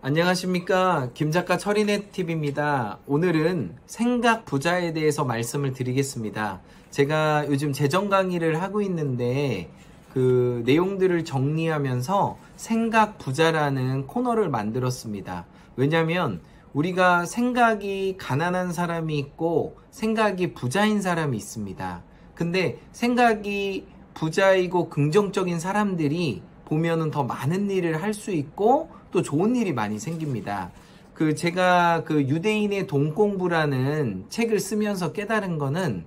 안녕하십니까, 김작가 철인의 TV입니다. 오늘은 생각 부자에 대해서 말씀을 드리겠습니다. 제가 요즘 재정 강의를 하고 있는데 그 내용들을 정리하면서 생각 부자라는 코너를 만들었습니다. 왜냐면 우리가 생각이 가난한 사람이 있고 생각이 부자인 사람이 있습니다. 근데 생각이 부자이고 긍정적인 사람들이 보면은 더 많은 일을 할 수 있고 또 좋은 일이 많이 생깁니다. 제가 유대인의 돈공부라는 책을 쓰면서 깨달은 거는,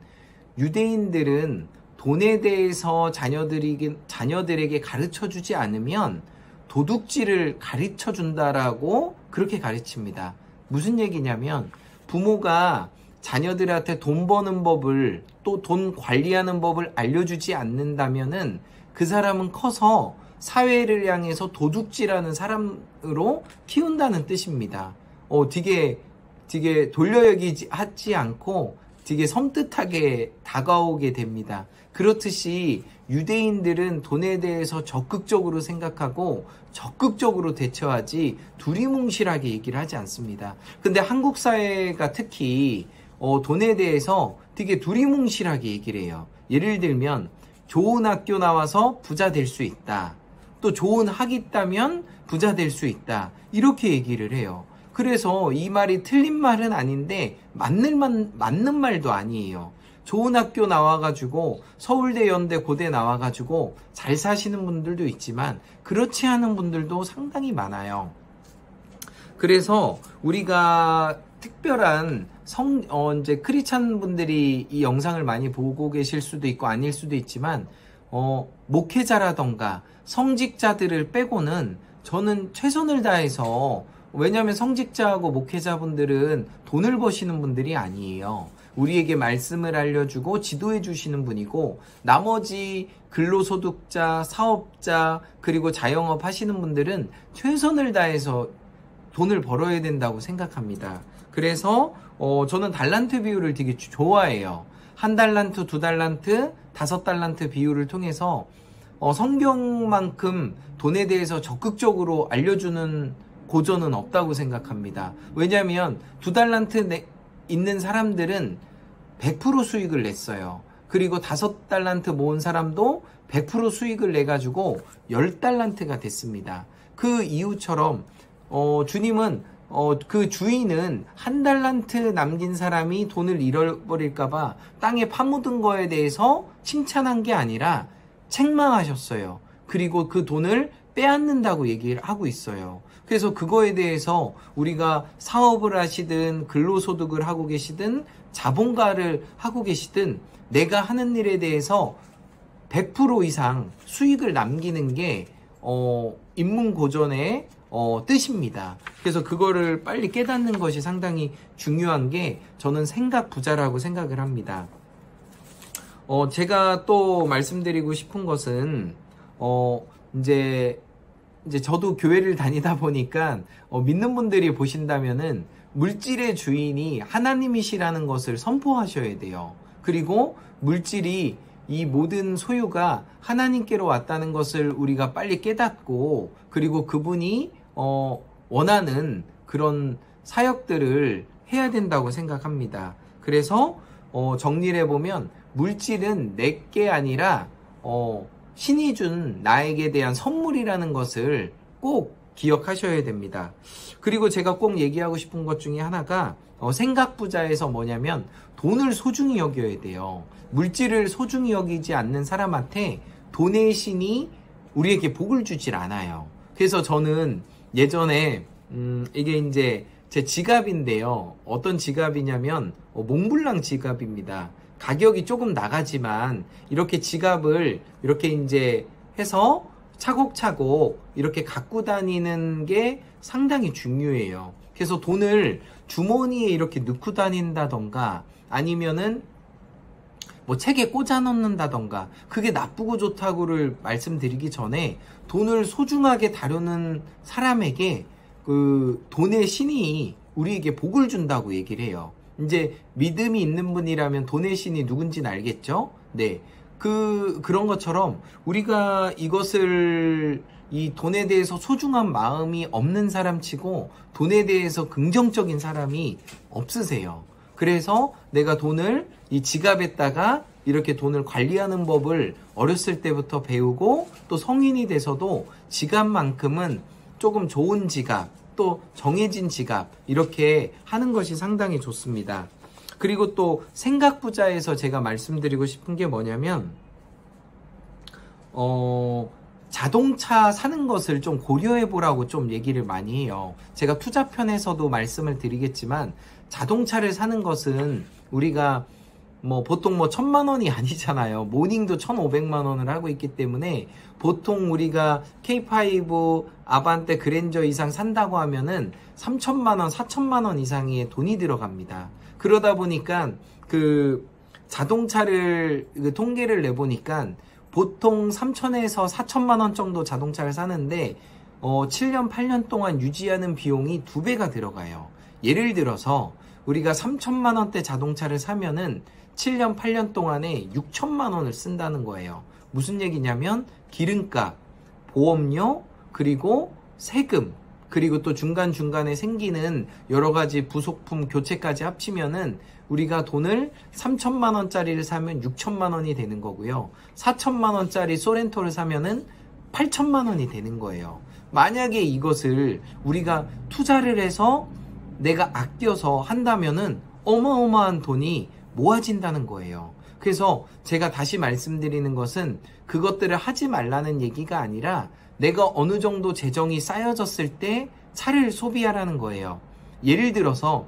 유대인들은 돈에 대해서 자녀들에게 가르쳐 주지 않으면 도둑질을 가르쳐 준다라고 그렇게 가르칩니다. 무슨 얘기냐면, 부모가 자녀들한테 돈 버는 법을, 또 돈 관리하는 법을 알려주지 않는다면은 그 사람은 커서 사회를 향해서 도둑질하는 사람으로 키운다는 뜻입니다. 되게 돌려여기지 하지 않고 되게 섬뜩하게 다가오게 됩니다. 그렇듯이 유대인들은 돈에 대해서 적극적으로 생각하고 적극적으로 대처하지 두리뭉실하게 얘기를 하지 않습니다. 근데 한국 사회가 특히 돈에 대해서 되게 두리뭉실하게 얘기를 해요. 예를 들면, 좋은 학교 나와서 부자 될 수 있다. 또 좋은 학이 있다면 부자 될 수 있다. 이렇게 얘기를 해요. 그래서 이 말이 틀린 말은 아닌데 맞는 말도 아니에요. 좋은 학교 나와가지고 서울대, 연대, 고대 나와가지고 잘 사시는 분들도 있지만 그렇지 않은 분들도 상당히 많아요. 그래서 우리가 특별한 이제 크리스찬 분들이 이 영상을 많이 보고 계실 수도 있고 아닐 수도 있지만, 목회자라던가 성직자들을 빼고는 저는 최선을 다해서, 왜냐하면 성직자하고 목회자분들은 돈을 버시는 분들이 아니에요. 우리에게 말씀을 알려주고 지도해 주시는 분이고, 나머지 근로소득자, 사업자, 그리고 자영업 하시는 분들은 최선을 다해서 돈을 벌어야 된다고 생각합니다. 그래서 저는 달란트 비율을 되게 좋아해요. 1달란트, 2달란트, 5달란트 비율을 통해서 성경만큼 돈에 대해서 적극적으로 알려주는 고전은 없다고 생각합니다. 왜냐하면 2달란트 있는 사람들은 100% 수익을 냈어요. 그리고 5달란트 모은 사람도 100% 수익을 내가지고 10달란트가 됐습니다. 그 이유처럼 주님은 그 주인은 1달란트 남긴 사람이 돈을 잃어버릴까봐 땅에 파묻은 거에 대해서 칭찬한 게 아니라 책망하셨어요. 그리고 그 돈을 빼앗는다고 얘기를 하고 있어요. 그래서 그거에 대해서 우리가 사업을 하시든 근로소득을 하고 계시든 자본가를 하고 계시든 내가 하는 일에 대해서 100% 이상 수익을 남기는 게 인문고전의 뜻입니다. 그래서 그거를 빨리 깨닫는 것이 상당히 중요한 게, 저는 생각 부자라고 생각을 합니다. 제가 또 말씀드리고 싶은 것은, 이제 저도 교회를 다니다 보니까, 믿는 분들이 보신다면은, 물질의 주인이 하나님이시라는 것을 선포하셔야 돼요. 그리고 물질이, 이 모든 소유가 하나님께로 왔다는 것을 우리가 빨리 깨닫고, 그리고 그분이 원하는 그런 사역들을 해야 된다고 생각합니다. 그래서 정리를 해보면, 물질은 내게 아니라 신이 준 나에게 대한 선물이라는 것을 꼭 기억하셔야 됩니다. 그리고 제가 꼭 얘기하고 싶은 것 중에 하나가, 생각 부자에서 뭐냐면 돈을 소중히 여겨야 돼요. 물질을 소중히 여기지 않는 사람한테 돈의 신이 우리에게 복을 주질 않아요. 그래서 저는 예전에 이게 이제 제 지갑인데요. 어떤 지갑이냐면 몽블랑 지갑입니다. 가격이 조금 나가지만 이렇게 지갑을 이렇게 이제 해서 차곡차곡 이렇게 갖고 다니는 게 상당히 중요해요. 그래서 돈을 주머니에 이렇게 넣고 다닌다던가 아니면은 뭐 책에 꽂아 넣는다던가, 그게 나쁘고 좋다고를 말씀드리기 전에, 돈을 소중하게 다루는 사람에게 그 돈의 신이 우리에게 복을 준다고 얘기를 해요. 이제 믿음이 있는 분이라면 돈의 신이 누군지는 알겠죠? 네. 그런 것처럼 우리가 이 돈에 대해서 소중한 마음이 없는 사람 치고 돈에 대해서 긍정적인 사람이 없으세요. 그래서 내가 돈을 이 지갑에다가 이렇게 돈을 관리하는 법을 어렸을 때부터 배우고 또 성인이 돼서도 지갑만큼은 조금 좋은 지갑, 또 정해진 지갑 이렇게 하는 것이 상당히 좋습니다. 그리고 또 생각부자에서 제가 말씀드리고 싶은 게 뭐냐면 자동차 사는 것을 좀 고려해 보라고 좀 얘기를 많이 해요. 제가 투자편에서도 말씀을 드리겠지만 자동차를 사는 것은 우리가 보통 1,000만 원이 아니잖아요. 모닝도 1,500만 원을 하고 있기 때문에 보통 우리가 K5, 아반떼, 그랜저 이상 산다고 하면은 3,000만 원, 4,000만 원 이상의 돈이 들어갑니다. 그러다 보니까 그 자동차를 통계를 내보니까 보통 3,000에서 4,000만 원 정도 자동차를 사는데 7년, 8년 동안 유지하는 비용이 2배가 들어가요. 예를 들어서 우리가 3,000만 원대 자동차를 사면은 7년, 8년 동안에 6천만 원을 쓴다는 거예요. 무슨 얘기냐면 기름값, 보험료, 그리고 세금, 그리고 또 중간중간에 생기는 여러 가지 부속품 교체까지 합치면은 우리가 돈을 3천만 원짜리를 사면 6천만 원이 되는 거고요. 4천만 원짜리 소렌토를 사면은 8천만 원이 되는 거예요. 만약에 이것을 우리가 투자를 해서 내가 아껴서 한다면은 어마어마한 돈이 모아진다는 거예요. 그래서 제가 다시 말씀드리는 것은 그것들을 하지 말라는 얘기가 아니라 내가 어느 정도 재정이 쌓여졌을 때 차를 소비하라는 거예요. 예를 들어서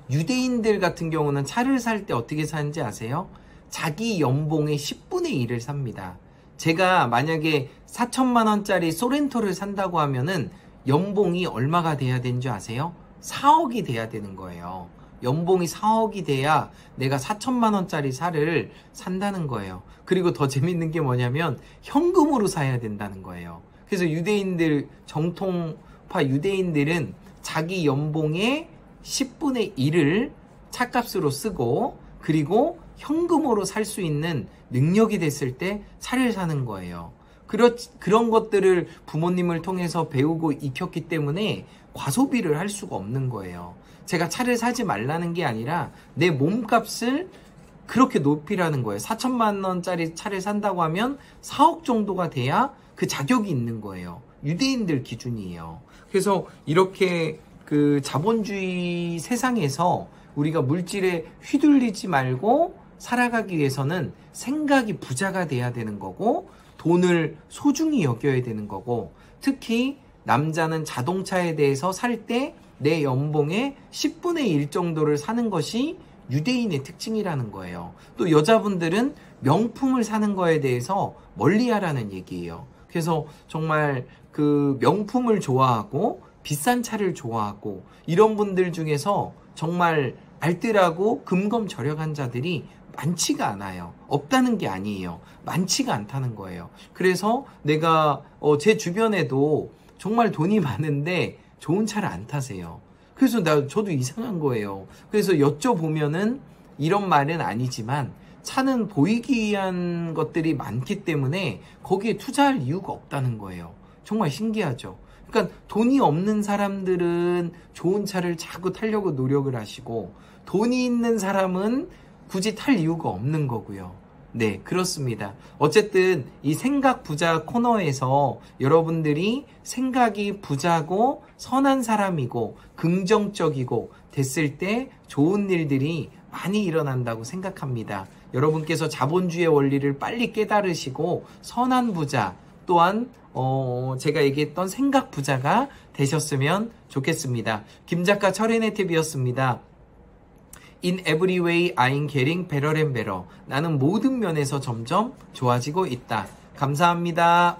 유대인들 같은 경우는 차를 살 때 어떻게 사는지 아세요? 자기 연봉의 10분의 1을 삽니다. 제가 만약에 4천만 원짜리 소렌토를 산다고 하면은 연봉이 얼마가 돼야 되는 줄 아세요? 4억이 돼야 되는 거예요. 연봉이 4억이 돼야 내가 4천만 원짜리 차를 산다는 거예요. 그리고 더 재밌는 게 뭐냐면 현금으로 사야 된다는 거예요. 그래서 유대인들, 정통파 유대인들은 자기 연봉의 10분의 1을 차값으로 쓰고 그리고 현금으로 살 수 있는 능력이 됐을 때 차를 사는 거예요. 그런 것들을 부모님을 통해서 배우고 익혔기 때문에 과소비를 할 수가 없는 거예요. 제가 차를 사지 말라는 게 아니라 내 몸값을 그렇게 높이라는 거예요. 4천만 원짜리 차를 산다고 하면 4억 정도가 돼야 그 자격이 있는 거예요. 유대인들 기준이에요. 그래서 이렇게 그 자본주의 세상에서 우리가 물질에 휘둘리지 말고 살아가기 위해서는 생각이 부자가 돼야 되는 거고 돈을 소중히 여겨야 되는 거고 특히 남자는 자동차에 대해서 살 때 내 연봉의 10분의 1 정도를 사는 것이 유대인의 특징이라는 거예요. 또 여자분들은 명품을 사는 거에 대해서 멀리하라는 얘기예요. 그래서 정말 그 명품을 좋아하고 비싼 차를 좋아하고 이런 분들 중에서 정말 알뜰하고 금검절약한 자들이 많지가 않아요. 없다는 게 아니에요. 많지가 않다는 거예요. 그래서 내가 제 주변에도 정말 돈이 많은데 좋은 차를 안 타세요. 그래서 저도 이상한 거예요. 그래서 여쭤보면은 이런 말은 아니지만 차는 보이기 위한 것들이 많기 때문에 거기에 투자할 이유가 없다는 거예요. 정말 신기하죠. 그러니까 돈이 없는 사람들은 좋은 차를 자꾸 타려고 노력을 하시고 돈이 있는 사람은 굳이 탈 이유가 없는 거고요. 네, 그렇습니다. 어쨌든 이 생각 부자 코너에서 여러분들이 생각이 부자고 선한 사람이고 긍정적이고 됐을 때 좋은 일들이 많이 일어난다고 생각합니다. 여러분께서 자본주의 원리를 빨리 깨달으시고 선한 부자 또한 제가 얘기했던 생각 부자가 되셨으면 좋겠습니다. 김작가 철인의 팁이었습니다. In every way, I'm getting better and better. 나는 모든 면에서 점점 좋아지고 있다. 감사합니다.